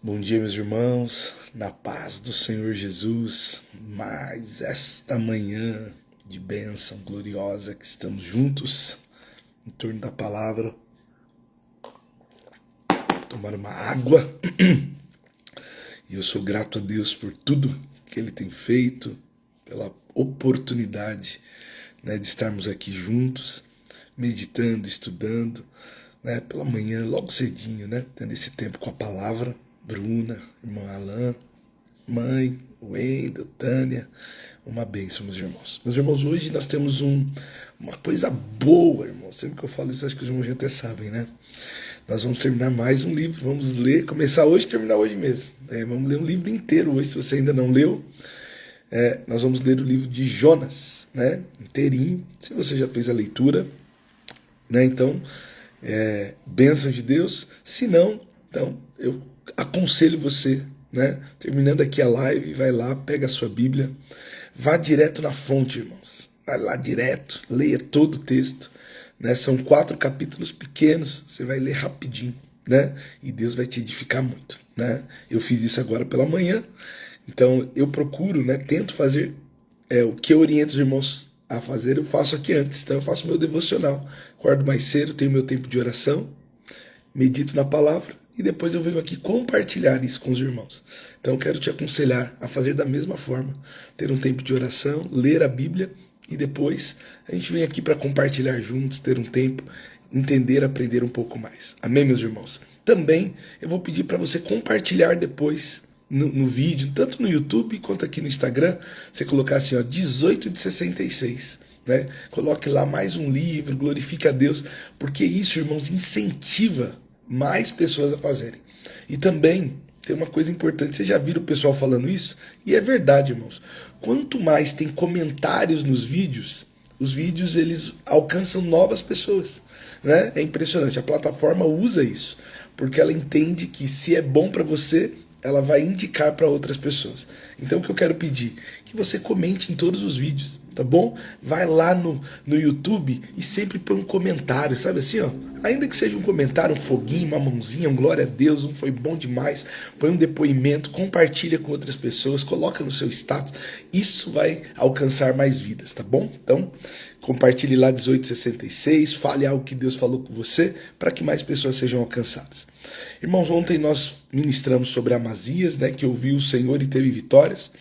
Bom dia, meus irmãos, na paz do Senhor Jesus, mais esta manhã de bênção gloriosa que estamos juntos em torno da palavra. Tomar uma água. E eu sou grato a Deus por tudo que Ele tem feito, pela oportunidade, de estarmos aqui juntos, meditando, estudando, pela manhã, logo cedinho, tendo esse tempo com a palavra. Bruna, irmão Alain, mãe, Wendel, Tânia, uma bênção, meus irmãos. Meus irmãos, hoje nós temos uma coisa boa, irmãos. Sempre que eu falo isso, acho que os irmãos já até sabem, né? Nós vamos terminar mais um livro, vamos ler, começar hoje e terminar hoje mesmo. Vamos ler um livro inteiro hoje, se você ainda não leu. Nós vamos ler o livro de Jonas, inteirinho, se você já fez a leitura, então, bênção de Deus. Se não, então, eu aconselho você, terminando aqui a live, vai lá, pega a sua Bíblia, vá direto na fonte, irmãos. Vai lá direto, leia todo o texto. São 4 capítulos pequenos, você vai ler rapidinho, e Deus vai te edificar muito. Eu fiz isso agora pela manhã, então eu procuro, tento fazer o que eu oriento os irmãos a fazer, eu faço aqui antes. Então eu faço meu devocional, acordo mais cedo, tenho meu tempo de oração, medito na palavra, e depois eu venho aqui compartilhar isso com os irmãos. Então eu quero te aconselhar a fazer da mesma forma, ter um tempo de oração, ler a Bíblia, e depois a gente vem aqui para compartilhar juntos, ter um tempo, entender, aprender um pouco mais. Amém, meus irmãos? Também eu vou pedir para você compartilhar depois no vídeo, tanto no YouTube quanto aqui no Instagram, você colocar assim, 18 de 66. Coloque lá mais um livro, glorifique a Deus, porque isso, irmãos, incentiva mais pessoas a fazerem. E também tem uma coisa importante, vocês já viram o pessoal falando isso? E é verdade, irmãos. Quanto mais tem comentários nos vídeos, os vídeos eles alcançam novas pessoas. É impressionante, a plataforma usa isso, porque ela entende que se é bom para você, ela vai indicar para outras pessoas. Então o que eu quero pedir? Que você comente em todos os vídeos, tá bom? Vai lá no YouTube e sempre põe um comentário, sabe assim, ainda que seja um comentário, um foguinho, uma mãozinha, um glória a Deus, um foi bom demais, põe um depoimento, compartilha com outras pessoas, coloca no seu status, isso vai alcançar mais vidas, tá bom? Então, compartilhe lá 1866, fale algo que Deus falou com você, para que mais pessoas sejam alcançadas. Irmãos, ontem nós ministramos sobre Amazias, que ouviu o Senhor e teve vitórias,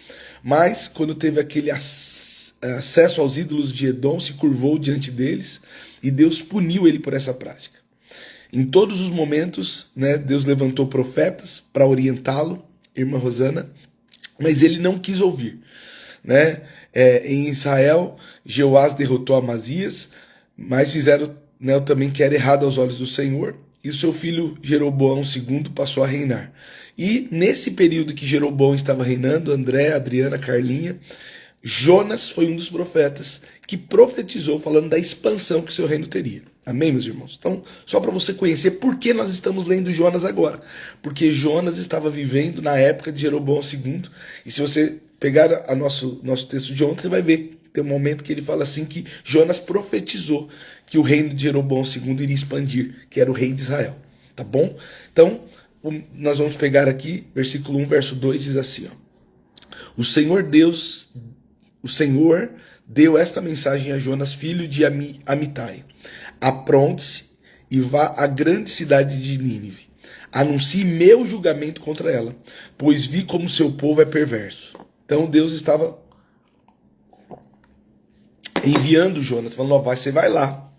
mas quando teve aquele acesso aos ídolos de Edom, se curvou diante deles, e Deus puniu ele por essa prática. Em todos os momentos, Deus levantou profetas para orientá-lo, irmã Rosana, mas ele não quis ouvir. Em Israel, Jeoás derrotou Amazias, mas fizeram também que era errado aos olhos do Senhor, e o seu filho Jeroboão II passou a reinar. E nesse período que Jeroboão estava reinando, André, Adriana, Carlinha, Jonas foi um dos profetas que profetizou falando da expansão que o seu reino teria. Amém, meus irmãos? Então, só para você conhecer por que nós estamos lendo Jonas agora. Porque Jonas estava vivendo na época de Jeroboão II. E se você pegar nosso texto de ontem, você vai ver que tem um momento que ele fala assim que Jonas profetizou que o reino de Jeroboão II iria expandir, que era o rei de Israel. Tá bom? Então, nós vamos pegar aqui, versículo 1, verso 2, diz assim, O Senhor deu esta mensagem a Jonas, filho de Amitai. Apronte-se e vá à grande cidade de Nínive. Anuncie meu julgamento contra ela, pois vi como seu povo é perverso. Então Deus estava enviando Jonas, falando, você vai lá,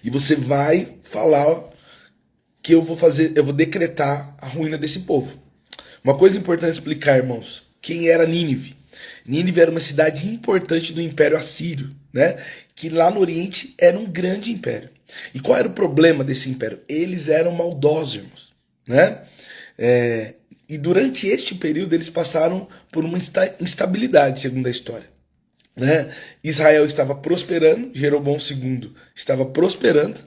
e você vai falar que eu vou decretar a ruína desse povo. Uma coisa importante explicar, irmãos, quem era Nínive? Nínive era uma cidade importante do Império Assírio, que lá no Oriente era um grande império. E qual era o problema desse império? Eles eram maldosos, irmãos. E durante este período eles passaram por uma instabilidade, segundo a história. Israel estava prosperando, Jeroboão II estava prosperando,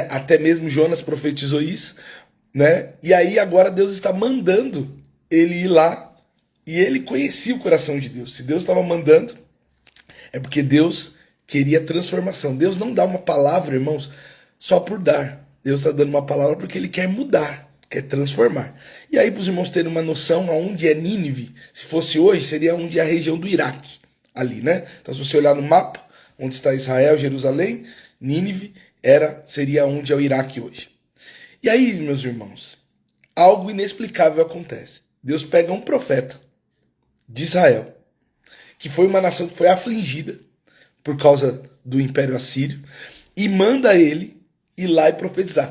até mesmo Jonas profetizou isso, e aí agora Deus está mandando ele ir lá. E ele conhecia o coração de Deus. Se Deus estava mandando, é porque Deus queria transformação. Deus não dá uma palavra, irmãos, só por dar. Deus está dando uma palavra porque Ele quer mudar quer transformar. E aí, para os irmãos terem uma noção aonde é Nínive, se fosse hoje, seria onde é a região do Iraque, ali, né? Então, se você olhar no mapa, onde está Israel, Jerusalém, Nínive seria onde é o Iraque hoje. E aí, meus irmãos, algo inexplicável acontece. Deus pega um profeta de Israel, que foi uma nação que foi afligida por causa do Império Assírio, e manda ele ir lá e profetizar.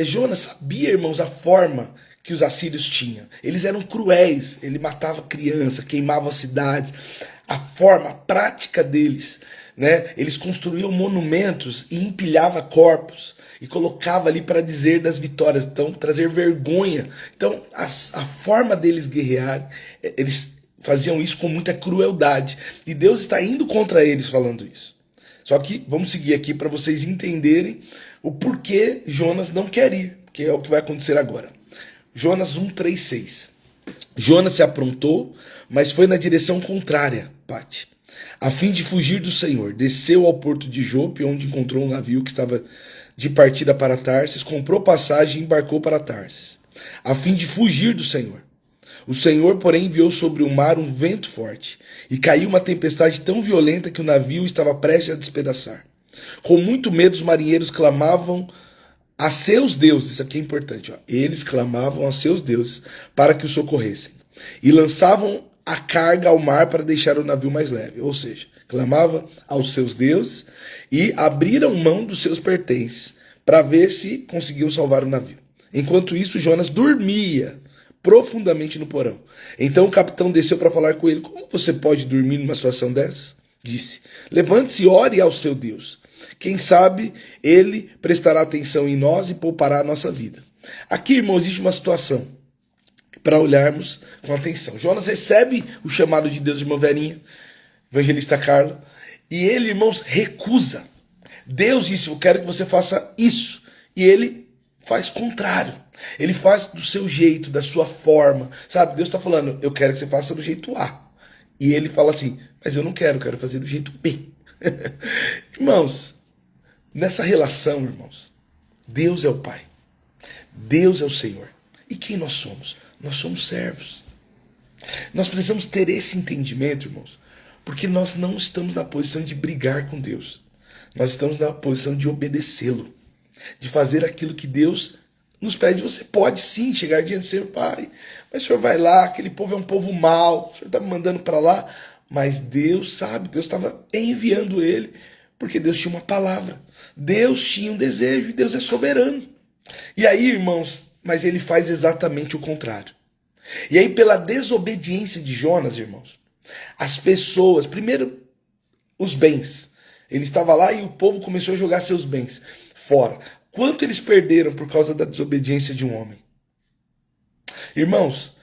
Jonas sabia, irmãos, a forma que os assírios tinham. Eles eram cruéis, ele matava criança, queimava cidades. A forma, a prática deles, né? Eles construíam monumentos e empilhava corpos e colocava ali para dizer das vitórias, então trazer vergonha. Então a forma deles guerrearem, eles faziam isso com muita crueldade, e Deus está indo contra eles falando isso. Só que vamos seguir aqui para vocês entenderem o porquê Jonas não quer ir, que é o que vai acontecer agora. Jonas 1:3-6. Jonas se aprontou, mas foi na direção contrária, Pati, a fim de fugir do Senhor. Desceu ao porto de Jope, onde encontrou um navio que estava de partida para Tarsis, comprou passagem e embarcou para Tarsis, a fim de fugir do Senhor. O Senhor, porém, enviou sobre o mar um vento forte, e caiu uma tempestade tão violenta que o navio estava prestes a despedaçar. Com muito medo, os marinheiros clamavam a seus deuses, isso aqui é importante, eles clamavam a seus deuses para que o socorressem, e lançavam a carga ao mar para deixar o navio mais leve, ou seja, clamavam aos seus deuses e abriram mão dos seus pertences para ver se conseguiam salvar o navio. Enquanto isso, Jonas dormia profundamente no porão. Então o capitão desceu para falar com ele. Como você pode dormir numa situação dessa? Disse: levante-se e ore ao seu Deus. Quem sabe ele prestará atenção em nós e poupará a nossa vida. Aqui, irmão, existe uma situação para olharmos com atenção. Jonas recebe o chamado de Deus, irmã Verinha, evangelista Carla, e ele, irmãos, recusa. Deus disse: eu quero que você faça isso. E ele faz contrário. Ele faz do seu jeito, da sua forma. Sabe, Deus está falando: eu quero que você faça do jeito A. E ele fala assim: mas eu não quero fazer do jeito B. Irmãos, nessa relação, irmãos, Deus é o Pai. Deus é o Senhor. E quem nós somos? Nós somos servos. Nós precisamos ter esse entendimento, irmãos, porque nós não estamos na posição de brigar com Deus. Nós estamos na posição de obedecê-lo, de fazer aquilo que Deus nos pede. Você pode sim chegar diante do Senhor: Pai, mas o Senhor vai lá, aquele povo é um povo mau, o Senhor está me mandando para lá. Mas Deus sabe, Deus estava enviando ele, porque Deus tinha uma palavra, Deus tinha um desejo, e Deus é soberano. E aí, irmãos, mas ele faz exatamente o contrário. E aí, pela desobediência de Jonas, irmãos, as pessoas, primeiro, os bens. Ele estava lá e o povo começou a jogar seus bens fora. Quanto eles perderam por causa da desobediência de um homem? Irmãos,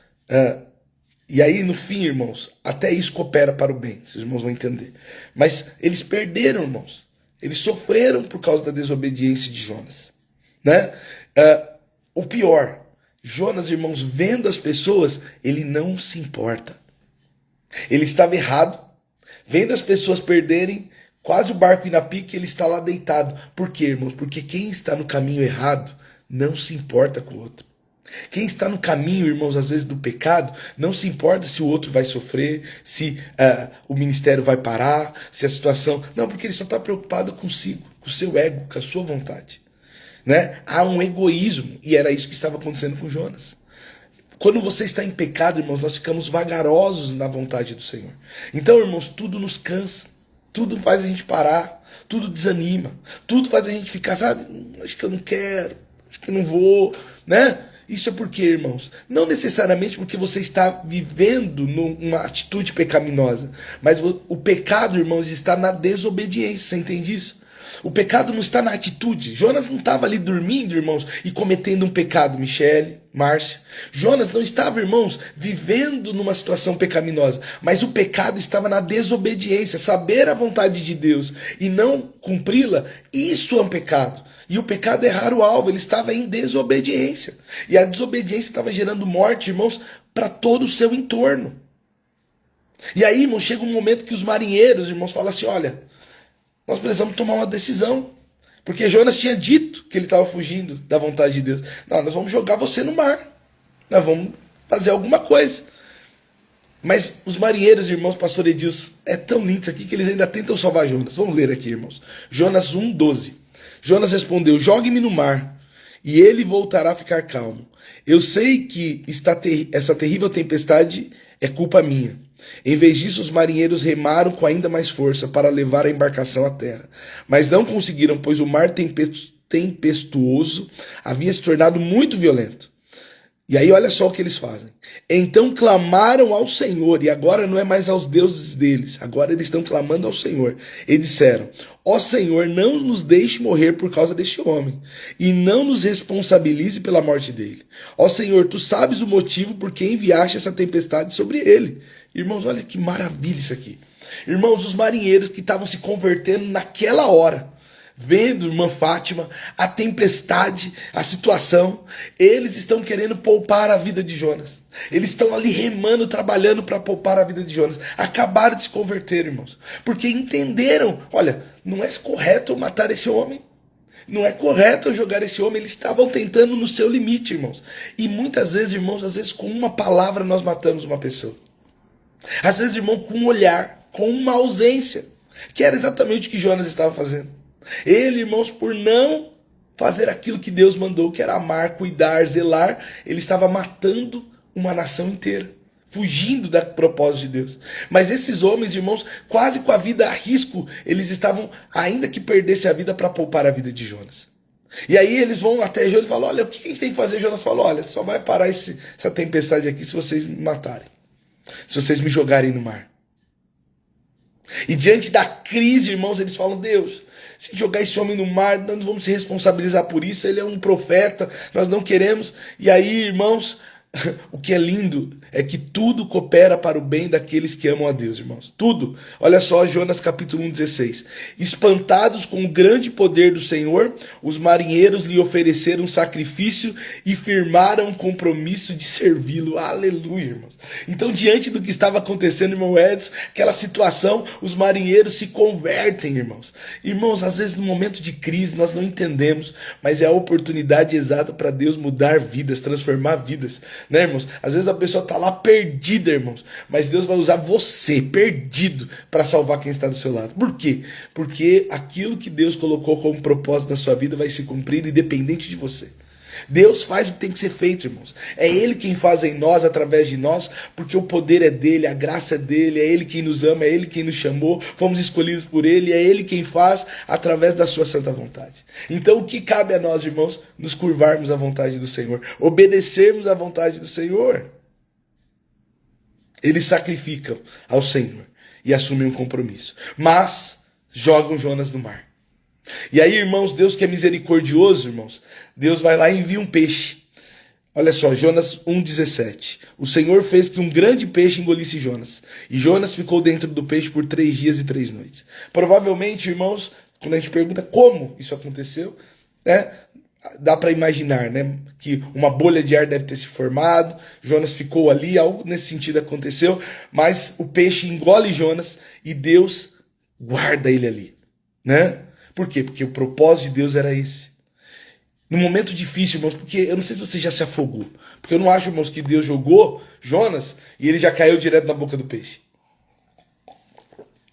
e aí no fim, irmãos, até isso coopera para o bem, vocês irmãos vão entender. Mas eles perderam, irmãos. Eles sofreram por causa da desobediência de Jonas, né? O pior, Jonas, irmãos, vendo as pessoas, ele não se importa. Ele estava errado, vendo as pessoas perderem, quase o barco ir na pique, ele está lá deitado. Por quê, irmãos? Porque quem está no caminho errado não se importa com o outro. Quem está no caminho, irmãos, às vezes do pecado, não se importa se o outro vai sofrer, se o ministério vai parar, se a situação... Não, porque ele só está preocupado consigo, com o seu ego, com a sua vontade, né? Há um egoísmo, e era isso que estava acontecendo com Jonas. Quando você está em pecado, irmãos, nós ficamos vagarosos na vontade do Senhor. Então, irmãos, tudo nos cansa, tudo faz a gente parar, tudo desanima, tudo faz a gente ficar, sabe, acho que eu não quero, acho que eu não vou, né? Isso é porque, irmãos, não necessariamente porque você está vivendo numa atitude pecaminosa, mas o pecado, irmãos, está na desobediência, você entende isso? O pecado não está na atitude. Jonas não estava ali dormindo, irmãos, e cometendo um pecado, Michele, Márcia. Jonas não estava, irmãos, vivendo numa situação pecaminosa, mas o pecado estava na desobediência. Saber a vontade de Deus e não cumpri-la, isso é um pecado. E o pecado é errar o alvo, ele estava em desobediência. E a desobediência estava gerando morte, irmãos, para todo o seu entorno. E aí, irmãos, chega um momento que os marinheiros, irmãos, falam assim: olha, nós precisamos tomar uma decisão. Porque Jonas tinha dito que ele estava fugindo da vontade de Deus. Não, nós vamos jogar você no mar. Nós vamos fazer alguma coisa. Mas os marinheiros, irmãos, pastor Edilson, é tão lindo isso aqui que eles ainda tentam salvar Jonas. Vamos ler aqui, irmãos. Jonas 1:12. Jonas respondeu: jogue-me no mar, e ele voltará a ficar calmo. Eu sei que essa terrível tempestade é culpa minha. Em vez disso, os marinheiros remaram com ainda mais força para levar a embarcação à terra. Mas não conseguiram, pois o mar tempestuoso havia se tornado muito violento. E aí olha só o que eles fazem. Então clamaram ao Senhor, e agora não é mais aos deuses deles, agora eles estão clamando ao Senhor. E disseram: ó Senhor, não nos deixe morrer por causa deste homem, e não nos responsabilize pela morte dele. Ó Senhor, tu sabes o motivo por que enviaste essa tempestade sobre ele. Irmãos, olha que maravilha isso aqui. Irmãos, os marinheiros que estavam se convertendo naquela hora, vendo, irmã Fátima, a tempestade, a situação, eles estão querendo poupar a vida de Jonas. Eles estão ali remando, trabalhando para poupar a vida de Jonas. Acabaram de se converter, irmãos, porque entenderam, olha, não é correto eu matar esse homem. Não é correto eu jogar esse homem. Eles estavam tentando no seu limite, irmãos. E muitas vezes, irmãos, às vezes com uma palavra nós matamos uma pessoa. Às vezes, irmão, com um olhar, com uma ausência, que era exatamente o que Jonas estava fazendo. Ele, irmãos, por não fazer aquilo que Deus mandou, que era amar, cuidar, zelar, ele estava matando uma nação inteira, fugindo do propósito de Deus. Mas esses homens, irmãos, quase com a vida a risco, eles estavam, ainda que perdesse a vida, para poupar a vida de Jonas. E aí eles vão até Jonas e falam: olha, o que a gente tem que fazer? Jonas falou: olha, só vai parar essa tempestade aqui se vocês me matarem, se vocês me jogarem no mar. E diante da crise, irmãos, eles falam: Deus, se jogar esse homem no mar, nós vamos se responsabilizar por isso, ele é um profeta, nós não queremos. E aí, irmãos, o que é lindo é que tudo coopera para o bem daqueles que amam a Deus, irmãos. Tudo. Olha só Jonas capítulo 1:16. Espantados com o grande poder do Senhor, os marinheiros lhe ofereceram sacrifício e firmaram um compromisso de servi-lo. Aleluia, irmãos. Então, diante do que estava acontecendo, irmão Edson, aquela situação, os marinheiros se convertem, irmãos. Irmãos, às vezes no momento de crise nós não entendemos, mas é a oportunidade exata para Deus mudar vidas, transformar vidas. Né, irmãos? Às vezes a pessoa está lá perdida, irmãos, mas Deus vai usar você, perdido, para salvar quem está do seu lado. Por quê? Porque aquilo que Deus colocou como propósito na sua vida vai se cumprir independente de você. Deus faz o que tem que ser feito, irmãos. É Ele quem faz em nós, através de nós, porque o poder é dele, a graça é dele, é Ele quem nos ama, é Ele quem nos chamou, fomos escolhidos por Ele, é Ele quem faz através da sua santa vontade. Então o que cabe a nós, irmãos? Nos curvarmos à vontade do Senhor, obedecermos à vontade do Senhor. Eles sacrificam ao Senhor e assumem um compromisso, mas jogam Jonas no mar. E aí, irmãos, Deus que é misericordioso, irmãos, Deus vai lá e envia um peixe. Olha só, Jonas 1:17. O Senhor fez que um grande peixe engolisse Jonas, e Jonas ficou dentro do peixe por 3 dias e 3 noites. Provavelmente, irmãos, quando a gente pergunta como isso aconteceu, né, dá para imaginar, né, que uma bolha de ar deve ter se formado, Jonas ficou ali, algo nesse sentido aconteceu, mas o peixe engole Jonas e Deus guarda ele ali, né? Por quê? Porque o propósito de Deus era esse. No momento difícil, irmãos, porque eu não sei se você já se afogou, porque eu não acho, irmãos, que Deus jogou Jonas e ele já caiu direto na boca do peixe.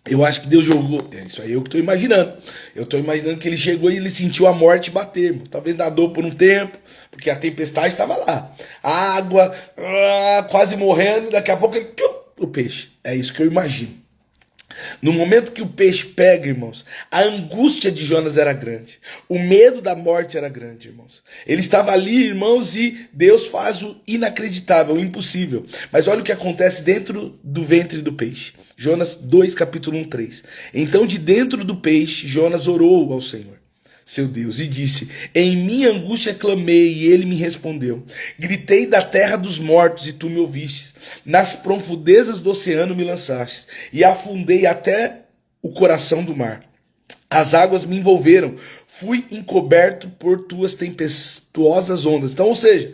Eu acho que Deus jogou, isso aí eu que estou imaginando. Eu estou imaginando que ele chegou e ele sentiu a morte bater, irmão. Talvez nadou por um tempo, porque a tempestade estava lá. A água, quase morrendo, daqui a pouco ele, o peixe. É isso que eu imagino. No momento que o peixe pega, irmãos, a angústia de Jonas era grande. O medo da morte era grande, irmãos. Ele estava ali, irmãos, e Deus faz o inacreditável, o impossível. Mas olha o que acontece dentro do ventre do peixe. Jonas 2, capítulo 1:3. Então de dentro do peixe, Jonas orou ao Senhor, seu Deus, e disse: em minha angústia clamei, e ele me respondeu. Gritei da terra dos mortos, e tu me ouvistes. Nas profundezas do oceano me lançastes, e afundei até o coração do mar. As águas me envolveram, fui encoberto por tuas tempestuosas ondas. Então, ou seja,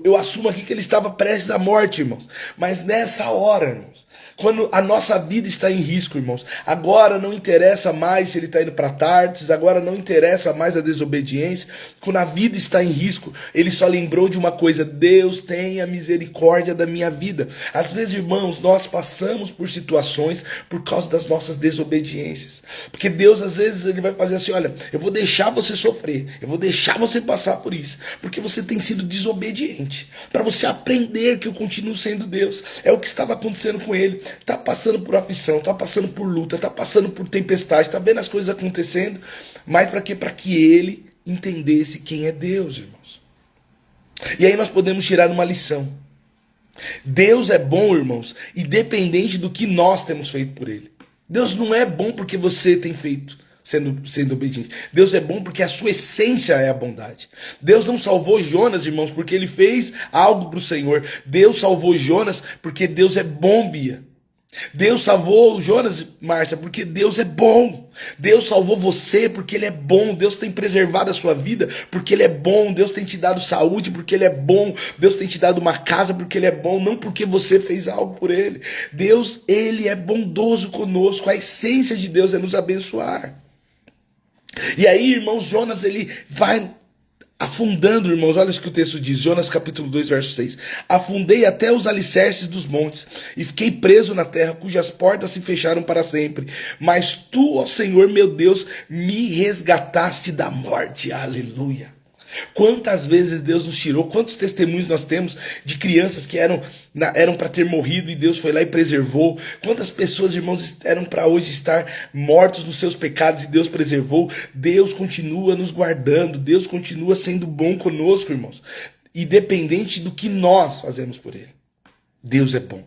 eu assumo aqui que ele estava prestes à morte, irmãos. Mas nessa hora, irmãos, Quando a nossa vida está em risco, irmãos. Agora não interessa mais se ele está indo para Tarsis, agora não interessa mais a desobediência. Quando a vida está em risco, ele só lembrou de uma coisa: Deus tenha misericórdia da minha vida. Às vezes, irmãos, nós passamos por situações por causa das nossas desobediências. Porque Deus, às vezes, ele vai fazer assim: olha, eu vou deixar você sofrer, eu vou deixar você passar por isso, porque você tem sido desobediente. Para você aprender que eu continuo sendo Deus. É o que estava acontecendo com ele. Tá passando por aflição, tá passando por luta, tá passando por tempestade, tá vendo as coisas acontecendo, mas para quê? Para que ele entendesse quem é Deus, irmãos. E aí nós podemos tirar uma lição. Deus é bom, irmãos, independente do que nós temos feito por ele. Deus não é bom porque você tem feito sendo obediente. Deus é bom porque a sua essência é a bondade. Deus não salvou Jonas, irmãos, porque ele fez algo para o Senhor. Deus salvou Jonas porque Deus é bom, Bia. Deus salvou Jonas, Márcia, porque Deus é bom. Deus salvou você porque ele é bom. Deus tem preservado a sua vida porque ele é bom. Deus tem te dado saúde porque ele é bom. Deus tem te dado uma casa porque ele é bom, não porque você fez algo por ele. Deus, ele é bondoso conosco. A essência de Deus é nos abençoar. E aí, irmãos, Jonas, ele vai afundando, irmãos. Olha o que o texto diz, Jonas capítulo 2, verso 6. Afundei até os alicerces dos montes e fiquei preso na terra, cujas portas se fecharam para sempre. Mas tu, ó Senhor meu Deus, me resgataste da morte. Aleluia. Quantas vezes Deus nos tirou, quantos testemunhos nós temos de crianças que eram para ter morrido e Deus foi lá e preservou. Quantas pessoas, irmãos, eram para hoje estar mortos nos seus pecados e Deus preservou. Deus continua nos guardando, Deus continua sendo bom conosco, irmãos, independente do que nós fazemos por ele. Deus é bom.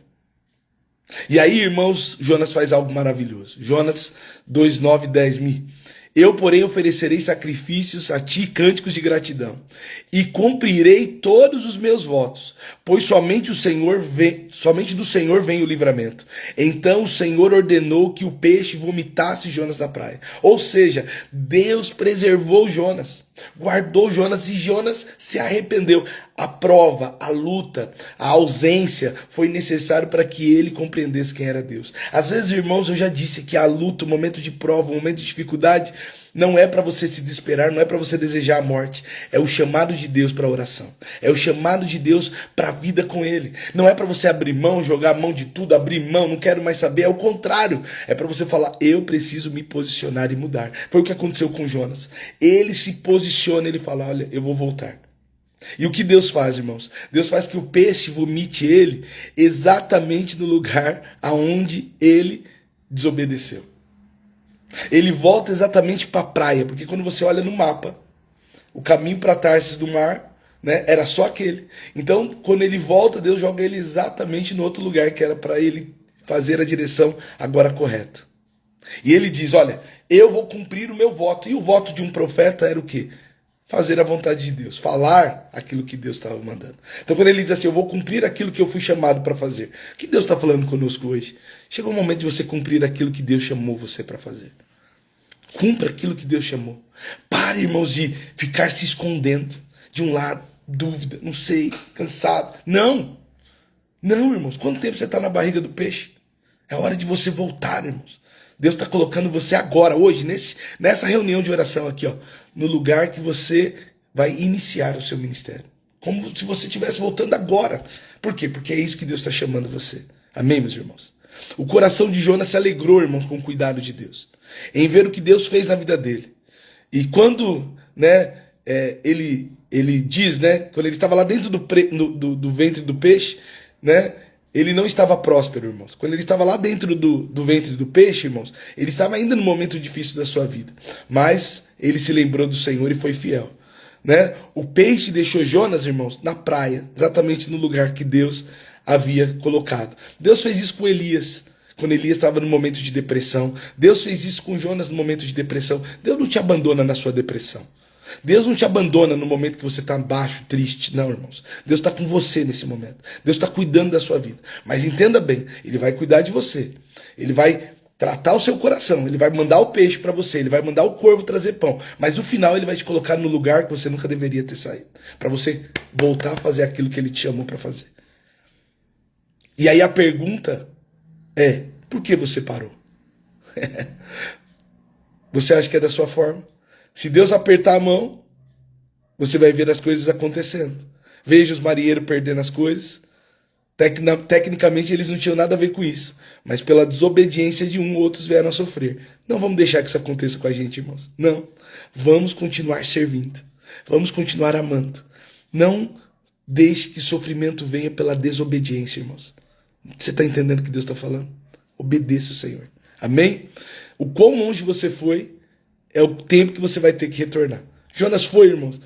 E aí, irmãos, Jonas faz algo maravilhoso. Jonas 2, 9, 10 Eu, porém, oferecerei sacrifícios a ti, cânticos de gratidão, e cumprirei todos os meus votos, pois somente do Senhor vem o livramento. Então o Senhor ordenou que o peixe vomitasse Jonas na praia. Ou seja, Deus preservou Jonas, guardou Jonas, e Jonas se arrependeu. A prova, a luta, a ausência foi necessário para que ele compreendesse quem era Deus. Às vezes, irmãos, eu já disse que a luta, o momento de prova, o momento de dificuldade, não é para você se desesperar, não é para você desejar a morte. É o chamado de Deus para a oração. É o chamado de Deus para a vida com ele. Não é para você abrir mão, jogar mão de tudo, abrir mão, não quero mais saber. É o contrário. É para você falar: eu preciso me posicionar e mudar. Foi o que aconteceu com Jonas. Ele se posiciona, ele fala: olha, eu vou voltar. E o que Deus faz, irmãos? Deus faz que o peixe vomite ele exatamente no lugar aonde ele desobedeceu. Ele volta exatamente para a praia, porque quando você olha no mapa, o caminho para Tarsis do mar, né, era só aquele. Então, quando ele volta, Deus joga ele exatamente no outro lugar, que era para ele fazer a direção agora correta. E ele diz: olha, eu vou cumprir o meu voto. E o voto de um profeta era o quê? Fazer a vontade de Deus, falar aquilo que Deus estava mandando. Então, quando ele diz assim: eu vou cumprir aquilo que eu fui chamado para fazer. O que Deus está falando conosco hoje? Chegou o momento de você cumprir aquilo que Deus chamou você para fazer. Cumpra aquilo que Deus chamou. Pare, irmãos, de ficar se escondendo de um lado, dúvida, não sei, cansado. Não, irmãos. Quanto tempo você está na barriga do peixe? É hora de você voltar, irmãos. Deus está colocando você agora, hoje, nessa reunião de oração aqui, ó, no lugar que você vai iniciar o seu ministério. Como se você estivesse voltando agora. Por quê? Porque é isso que Deus está chamando você. Amém, meus irmãos? O coração de Jonas se alegrou, irmãos, com o cuidado de Deus, em ver o que Deus fez na vida dele. E quando, né, ele diz, né, quando ele estava lá dentro do ventre do peixe, né, ele não estava próspero, irmãos. Quando ele estava lá dentro do ventre do peixe, irmãos, ele estava ainda no momento difícil da sua vida. Mas ele se lembrou do Senhor e foi fiel. Né? O peixe deixou Jonas, irmãos, na praia, exatamente no lugar que Deus havia colocado. Deus fez isso com Elias, quando Elias estava no momento de depressão. Deus fez isso com Jonas no momento de depressão. Deus não te abandona na sua depressão. Deus não te abandona no momento que você está baixo, triste. Não, irmãos. Deus está com você nesse momento. Deus está cuidando da sua vida. Mas entenda bem, Ele vai cuidar de você. Ele vai tratar o seu coração. Ele vai mandar o peixe para você. Ele vai mandar o corvo trazer pão. Mas no final Ele vai te colocar no lugar que você nunca deveria ter saído. Para você voltar a fazer aquilo que Ele te chamou para fazer. E aí a pergunta Por que você parou? Você acha que é da sua forma? Se Deus apertar a mão, você vai ver as coisas acontecendo. Veja os marinheiros perdendo as coisas. Tecnicamente eles não tinham nada a ver com isso, mas pela desobediência de um, outros vieram a sofrer. Não vamos deixar que isso aconteça com a gente, irmãos. Não. Vamos continuar servindo. Vamos continuar amando. Não deixe que sofrimento venha pela desobediência, irmãos. Você está entendendo o que Deus está falando? Obedeça o Senhor. Amém? O quão longe você foi é o tempo que você vai ter que retornar. Jonas foi, irmãos,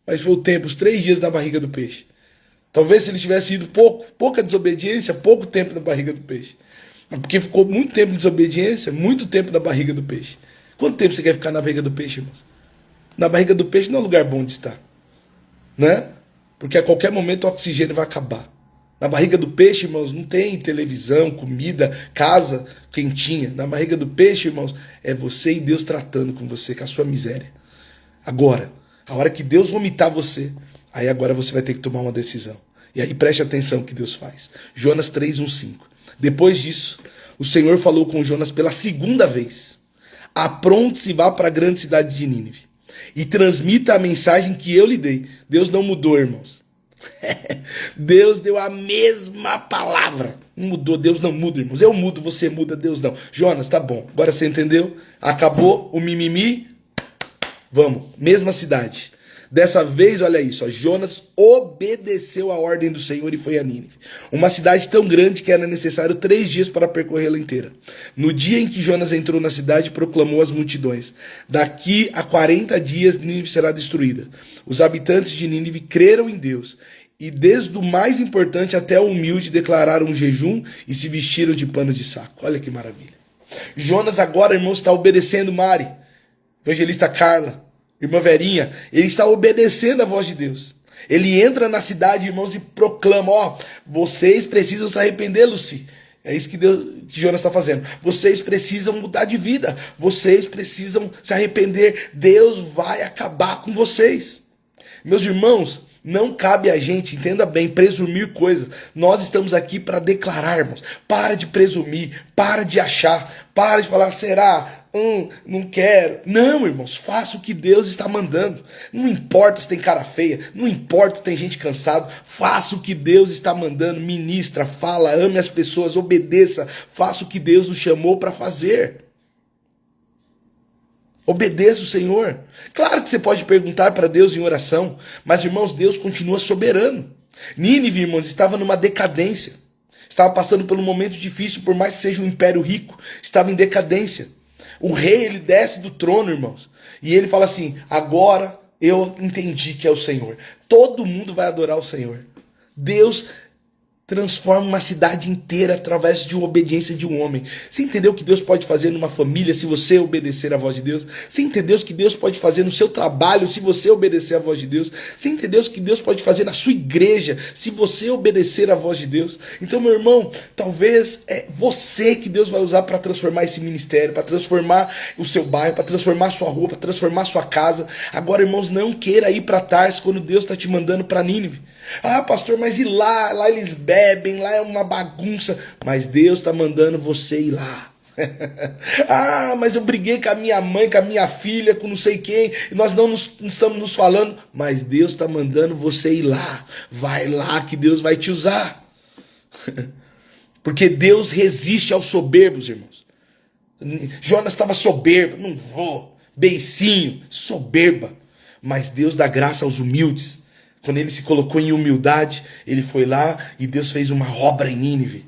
mas foi o tempo, os 3 dias na barriga do peixe. Talvez se ele tivesse ido pouca desobediência, pouco tempo na barriga do peixe. Porque ficou muito tempo de desobediência, muito tempo na barriga do peixe. Quanto tempo você quer ficar na barriga do peixe, irmãos? Na barriga do peixe não é um lugar bom de estar, né? Porque a qualquer momento o oxigênio vai acabar. Na barriga do peixe, irmãos, não tem televisão, comida, casa quentinha. Na barriga do peixe, irmãos, é você e Deus tratando com você, com a sua miséria. Agora, a hora que Deus vomitar você, aí agora você vai ter que tomar uma decisão. E aí preste atenção no que Deus faz. Jonas 3:1-5. Depois disso, o Senhor falou com Jonas pela 2ª vez. Apronte-se e vá para a grande cidade de Nínive e transmita a mensagem que eu lhe dei. Deus não mudou, irmãos. Deus deu a mesma palavra. Não mudou, Deus não muda, irmãos. Eu mudo, você muda, Deus não. Jonas, tá bom. Agora você entendeu? Acabou o mimimi. Vamos, mesma cidade. Dessa vez, olha isso, ó, Jonas obedeceu a ordem do Senhor e foi a Nínive. Uma cidade tão grande que era necessário 3 dias para percorrê-la inteira. No dia em que Jonas entrou na cidade, proclamou às multidões: daqui a 40 dias Nínive será destruída. Os habitantes de Nínive creram em Deus. E desde o mais importante até o humilde declararam um jejum e se vestiram de pano de saco. Olha que maravilha. Jonas agora, irmãos, está obedecendo Mari, evangelista Carla, irmã Verinha, ele está obedecendo a voz de Deus. Ele entra na cidade, irmãos, e proclama: vocês precisam se arrepender, Luci. É isso que Jonas está fazendo. Vocês precisam mudar de vida. Vocês precisam se arrepender. Deus vai acabar com vocês. Meus irmãos, não cabe a gente, entenda bem, presumir coisas. Nós estamos aqui para declarar, irmãos. Para de presumir, para de achar, para de falar: será? Não quero. Não, irmãos, faça o que Deus está mandando. Não importa se tem cara feia, não importa se tem gente cansada, faça o que Deus está mandando. Ministra, fala, ame as pessoas, obedeça, faça o que Deus nos chamou para fazer. Obedeça o Senhor. Claro que você pode perguntar para Deus em oração, mas, irmãos, Deus continua soberano. Nínive, irmãos, estava numa decadência. Estava passando por um momento difícil, por mais que seja um império rico, estava em decadência. O rei, ele desce do trono, irmãos, e ele fala assim: agora eu entendi que é o Senhor. Todo mundo vai adorar o Senhor. Deus transforma uma cidade inteira através de uma obediência de um homem. Você entendeu o que Deus pode fazer numa família se você obedecer à voz de Deus? Você entendeu o que Deus pode fazer no seu trabalho se você obedecer à voz de Deus? Você entendeu o que Deus pode fazer na sua igreja se você obedecer à voz de Deus? Então, meu irmão, talvez é você que Deus vai usar para transformar esse ministério, para transformar o seu bairro, para transformar a sua rua, para transformar a sua casa. Agora, irmãos, não queira ir para Tarsis quando Deus está te mandando para Nínive. Ah, pastor, mas e lá? Lá eles bebem, lá é uma bagunça. Mas Deus está mandando você ir lá. Ah, mas eu briguei com a minha mãe, com a minha filha, com não sei quem, e nós não estamos nos falando. Mas Deus está mandando você ir lá. Vai lá que Deus vai te usar. Porque Deus resiste aos soberbos, irmãos. Jonas estava soberbo, não vou, beicinho, soberba. Mas Deus dá graça aos humildes. Quando ele se colocou em humildade, ele foi lá e Deus fez uma obra em Nínive.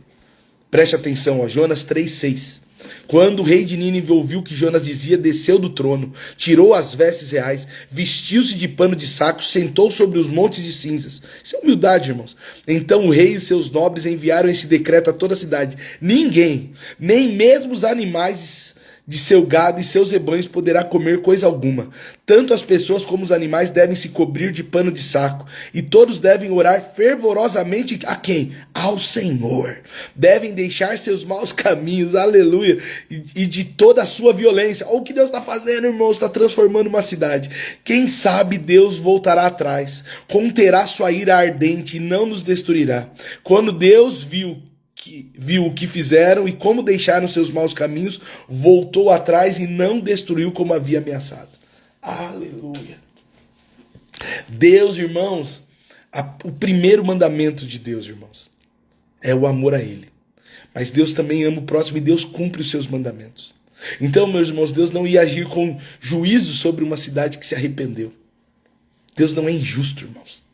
Preste atenção, Jonas 3:6. Quando o rei de Nínive ouviu o que Jonas dizia, desceu do trono, tirou as vestes reais, vestiu-se de pano de saco, sentou sobre os montes de cinzas. Isso é humildade, irmãos. Então o rei e seus nobres enviaram esse decreto a toda a cidade: ninguém, nem mesmo os animais de seu gado e seus rebanhos poderá comer coisa alguma. Tanto as pessoas como os animais devem se cobrir de pano de saco. E todos devem orar fervorosamente a quem? Ao Senhor. Devem deixar seus maus caminhos, aleluia, e de toda a sua violência. Olha o que Deus está fazendo, irmãos, está transformando uma cidade. Quem sabe Deus voltará atrás, conterá sua ira ardente e não nos destruirá. Quando Deus viu viu o que fizeram e como deixaram seus maus caminhos, voltou atrás e não destruiu como havia ameaçado. Aleluia. Deus, irmãos, o primeiro mandamento de Deus, irmãos, é o amor a Ele. Mas Deus também ama o próximo e Deus cumpre os seus mandamentos. Então, meus irmãos, Deus não ia agir com juízo sobre uma cidade que se arrependeu. Deus não é injusto, irmãos.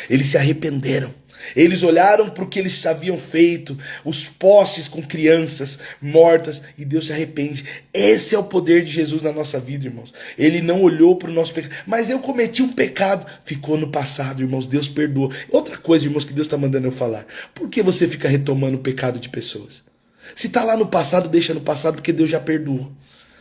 Eles se arrependeram. Eles olharam para o que eles haviam feito, os postes com crianças mortas, e Deus se arrepende. Esse é o poder de Jesus na nossa vida, irmãos. Ele não olhou para o nosso pecado. Mas eu cometi um pecado. Ficou no passado, irmãos. Deus perdoou. Outra coisa, irmãos, que Deus está mandando eu falar. Por que você fica retomando o pecado de pessoas? Se está lá no passado, deixa no passado, porque Deus já perdoou.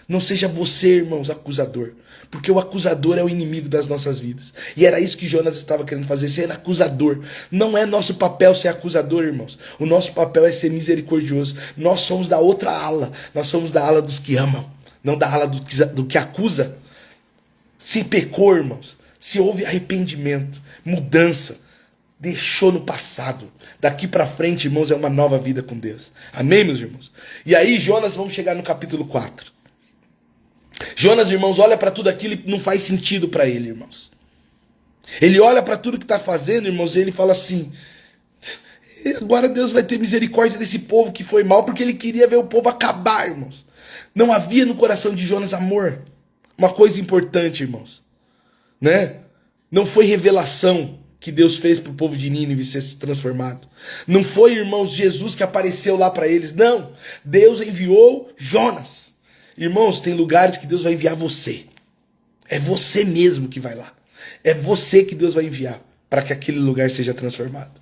Não seja você, irmãos, acusador. Porque o acusador é o inimigo das nossas vidas. E era isso que Jonas estava querendo fazer, ser acusador. Não é nosso papel ser acusador, irmãos. O nosso papel é ser misericordioso. Nós somos da outra ala. Nós somos da ala dos que amam. Não da ala do que acusa. Se pecou, irmãos. Se houve arrependimento, mudança, deixou no passado. Daqui para frente, irmãos, é uma nova vida com Deus. Amém, meus irmãos? E aí, Jonas, vamos chegar no capítulo 4. Jonas, irmãos, olha para tudo aquilo e não faz sentido para ele, irmãos. Ele olha para tudo que está fazendo, irmãos, e ele fala assim: agora Deus vai ter misericórdia desse povo que foi mal, porque ele queria ver o povo acabar, irmãos. Não havia no coração de Jonas amor. Uma coisa importante, irmãos, né? Não foi revelação que Deus fez para o povo de Nínive ser transformado. Não foi, irmãos, Jesus que apareceu lá para eles. Não. Deus enviou Jonas. Irmãos, tem lugares que Deus vai enviar você. É você mesmo que vai lá. É você que Deus vai enviar para que aquele lugar seja transformado.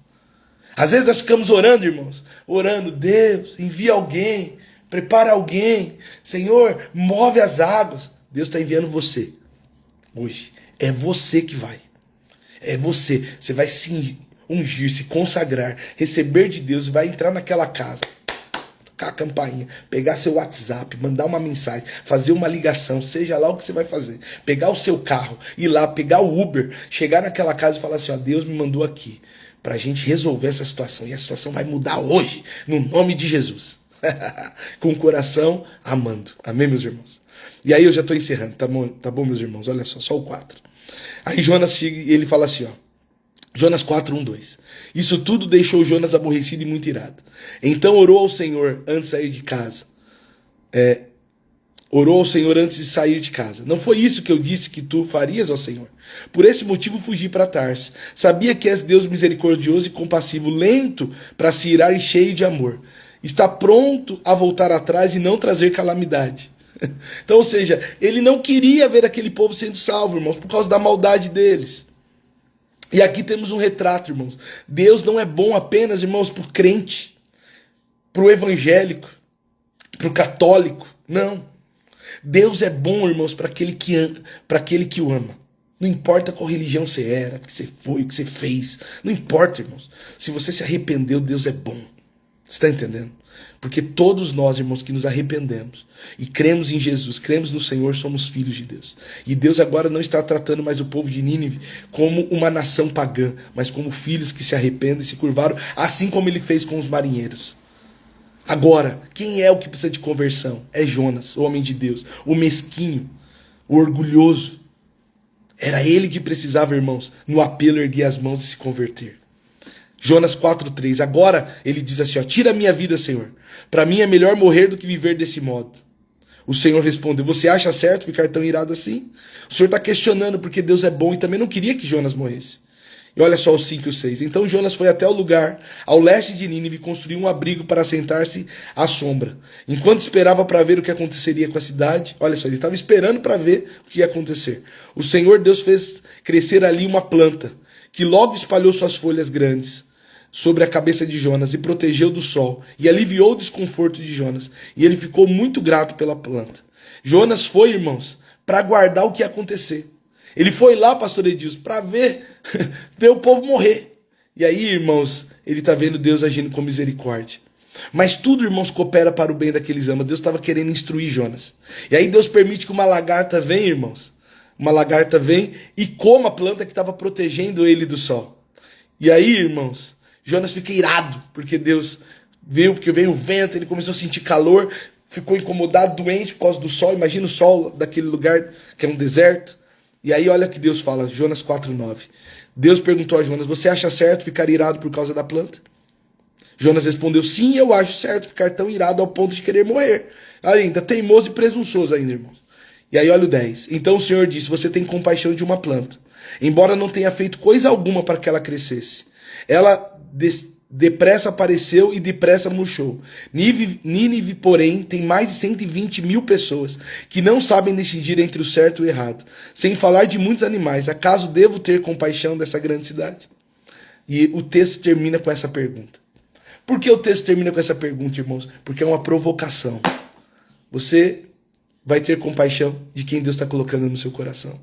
Às vezes nós ficamos orando, irmãos. Orando, Deus, envia alguém. Prepara alguém. Senhor, move as águas. Deus está enviando você. Hoje. É você que vai. É você. Você vai se ungir, se consagrar, receber de Deus e vai entrar naquela casa. A campainha, pegar seu WhatsApp, mandar uma mensagem, fazer uma ligação, seja lá o que você vai fazer, pegar o seu carro, ir lá, pegar o Uber, chegar naquela casa e falar assim: ó, Deus me mandou aqui pra gente resolver essa situação, e a situação vai mudar hoje, no nome de Jesus. Com o coração amando. Amém, meus irmãos? E aí eu já estou encerrando, tá bom, meus irmãos? Olha só o 4. Aí Jonas chega e ele fala assim, ó, Jonas 4, 1, 2. Isso tudo deixou Jonas aborrecido e muito irado. Então orou ao Senhor antes de sair de casa. Orou ao Senhor antes de sair de casa. Não foi isso que eu disse que tu farias, ó Senhor? Por esse motivo fugi para Tarso. Sabia que és Deus misericordioso e compassivo, lento para se irar e cheio de amor. Está pronto a voltar atrás e não trazer calamidade. Então, ou seja, ele não queria ver aquele povo sendo salvo, irmãos, por causa da maldade deles. E aqui temos um retrato, irmãos. Deus não é bom apenas, irmãos, para o crente, para o evangélico, para o católico. Não. Deus é bom, irmãos, para aquele que o ama. Não importa qual religião você era, o que você foi, o que você fez. Não importa, irmãos. Se você se arrependeu, Deus é bom. Você está entendendo? Porque todos nós, irmãos, que nos arrependemos e cremos em Jesus, cremos no Senhor, somos filhos de Deus. E Deus agora não está tratando mais o povo de Nínive como uma nação pagã, mas como filhos que se arrependem e se curvaram, assim como ele fez com os marinheiros. Agora, quem é o que precisa de conversão? É Jonas, o homem de Deus, o mesquinho, o orgulhoso. Era ele que precisava, irmãos, no apelo erguer as mãos e se converter. Jonas 4,3. Agora ele diz assim, ó, tira a minha vida, Senhor. Para mim é melhor morrer do que viver desse modo. O Senhor respondeu, você acha certo ficar tão irado assim? O Senhor está questionando porque Deus é bom e também não queria que Jonas morresse. E olha só o 5 e o 6. Então Jonas foi até o lugar, ao leste de Nínive, e construiu um abrigo para sentar-se à sombra. Enquanto esperava para ver o que aconteceria com a cidade, olha só, ele estava esperando para ver o que ia acontecer. O Senhor Deus fez crescer ali uma planta, que logo espalhou suas folhas grandes sobre a cabeça de Jonas e protegeu do sol, e aliviou o desconforto de Jonas, e ele ficou muito grato pela planta. Jonas foi, irmãos, para aguardar o que ia acontecer. Ele foi lá, pastor Edilson, para ver o povo morrer. E aí, irmãos, ele está vendo Deus agindo com misericórdia. Mas tudo, irmãos, coopera para o bem daqueles amam. Deus estava querendo instruir Jonas. E aí Deus permite que uma lagarta venha, irmãos. Uma lagarta vem e coma a planta que estava protegendo ele do sol. E aí, irmãos, Jonas fica irado, porque Deus Viu? Porque veio o vento, ele começou a sentir calor, ficou incomodado, doente por causa do sol. Imagina o sol daquele lugar que é um deserto. E aí olha o que Deus fala, Jonas 4,9. Deus perguntou a Jonas, você acha certo ficar irado por causa da planta? Jonas respondeu, sim, eu acho certo ficar tão irado ao ponto de querer morrer. Ainda teimoso e presunçoso ainda, irmãos. E aí olha o 10. Então o Senhor disse, você tem compaixão de uma planta, embora não tenha feito coisa alguma para que ela crescesse. Ela depressa apareceu e depressa murchou. Nínive, porém, tem mais de 120 mil pessoas que não sabem decidir entre o certo e o errado. Sem falar de muitos animais. Acaso devo ter compaixão dessa grande cidade? E o texto termina com essa pergunta. Por que o texto termina com essa pergunta, irmãos? Porque é uma provocação. Você vai ter compaixão de quem Deus está colocando no seu coração?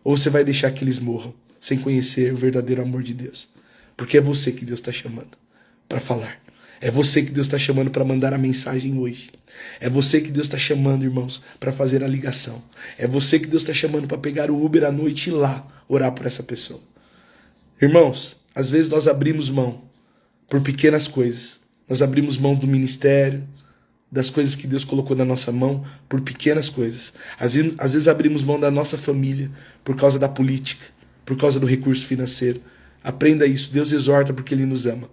Ou você vai deixar que eles morram sem conhecer o verdadeiro amor de Deus? Porque é você que Deus está chamando para falar. É você que Deus está chamando para mandar a mensagem hoje. É você que Deus está chamando, irmãos, para fazer a ligação. É você que Deus está chamando para pegar o Uber à noite e ir lá orar por essa pessoa. Irmãos, às vezes nós abrimos mão por pequenas coisas. Nós abrimos mão do ministério, das coisas que Deus colocou na nossa mão por pequenas coisas. Às vezes abrimos mão da nossa família por causa da política, por causa do recurso financeiro. Aprenda isso. Deus exorta porque Ele nos ama.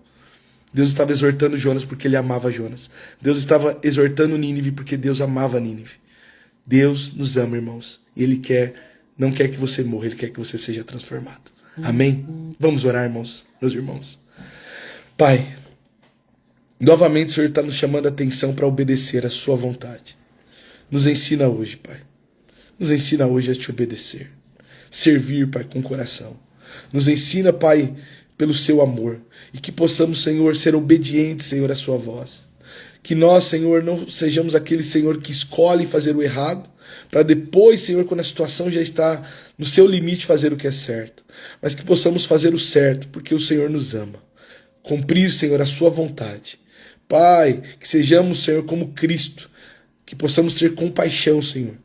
Deus estava exortando Jonas porque Ele amava Jonas. Deus estava exortando Nínive porque Deus amava Nínive. Deus nos ama, irmãos. E Ele não quer que você morra, Ele quer que você seja transformado. Amém? Vamos orar, irmãos, meus irmãos. Pai, novamente o Senhor está nos chamando a atenção para obedecer a sua vontade. Nos ensina hoje, Pai. Nos ensina hoje a te obedecer. Servir, Pai, com coração. Nos ensina, Pai, pelo seu amor. E que possamos, Senhor, ser obedientes, Senhor, à sua voz. Que nós, Senhor, não sejamos aquele, Senhor, que escolhe fazer o errado, para depois, Senhor, quando a situação já está no seu limite, fazer o que é certo. Mas que possamos fazer o certo, porque o Senhor nos ama. Cumprir, Senhor, a sua vontade. Pai, que sejamos, Senhor, como Cristo. Que possamos ter compaixão, Senhor,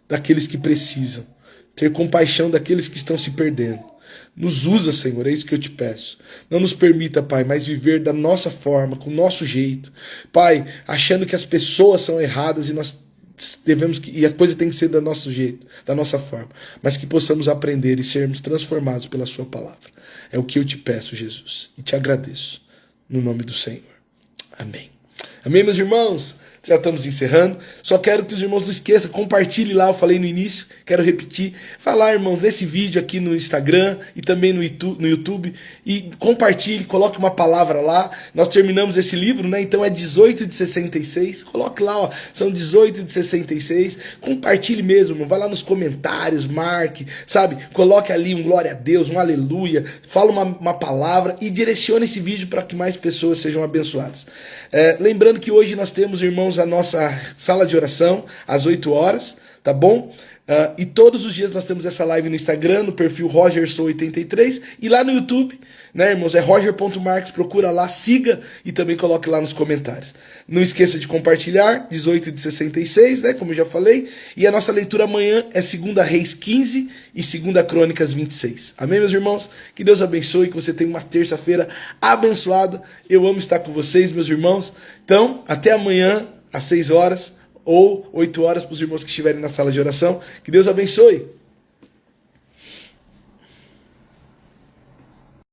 daqueles que precisam. Ter compaixão daqueles que estão se perdendo. Nos usa, Senhor, é isso que eu te peço. Não nos permita, Pai, mais viver da nossa forma, com o nosso jeito. Pai, achando que as pessoas são erradas e nós e a coisa tem que ser do nosso jeito, da nossa forma. Mas que possamos aprender e sermos transformados pela sua palavra. É o que eu te peço, Jesus. E te agradeço. No nome do Senhor. Amém. Amém, meus irmãos? Já estamos encerrando. Só quero que os irmãos não esqueçam, compartilhe lá, eu falei no início, quero repetir. Vai lá, irmãos, nesse vídeo aqui no Instagram e também no YouTube. E compartilhe, coloque uma palavra lá. Nós terminamos esse livro, né? Então é 18 de 66. Coloque lá, ó, são 18 de 66. Compartilhe mesmo, irmão. Vai lá nos comentários, marque, sabe? Coloque ali um glória a Deus, um aleluia. Fala uma palavra e direcione esse vídeo para que mais pessoas sejam abençoadas. Lembrando que hoje nós temos, irmãos, a nossa sala de oração às 8 horas, tá bom? E todos os dias nós temos essa live no Instagram, no perfil RogerSou83 e lá no YouTube, né, irmãos? É roger.marques, procura lá, siga e também coloque lá nos comentários. Não esqueça de compartilhar, 18 de 66, né, como eu já falei. E a nossa leitura amanhã é 2 Reis 15 e 2 Crônicas 26. Amém, meus irmãos? Que Deus abençoe, que você tenha uma terça-feira abençoada. Eu amo estar com vocês, meus irmãos. Então, até amanhã, às 6 horas ou 8 horas para os irmãos que estiverem na sala de oração. Que Deus abençoe.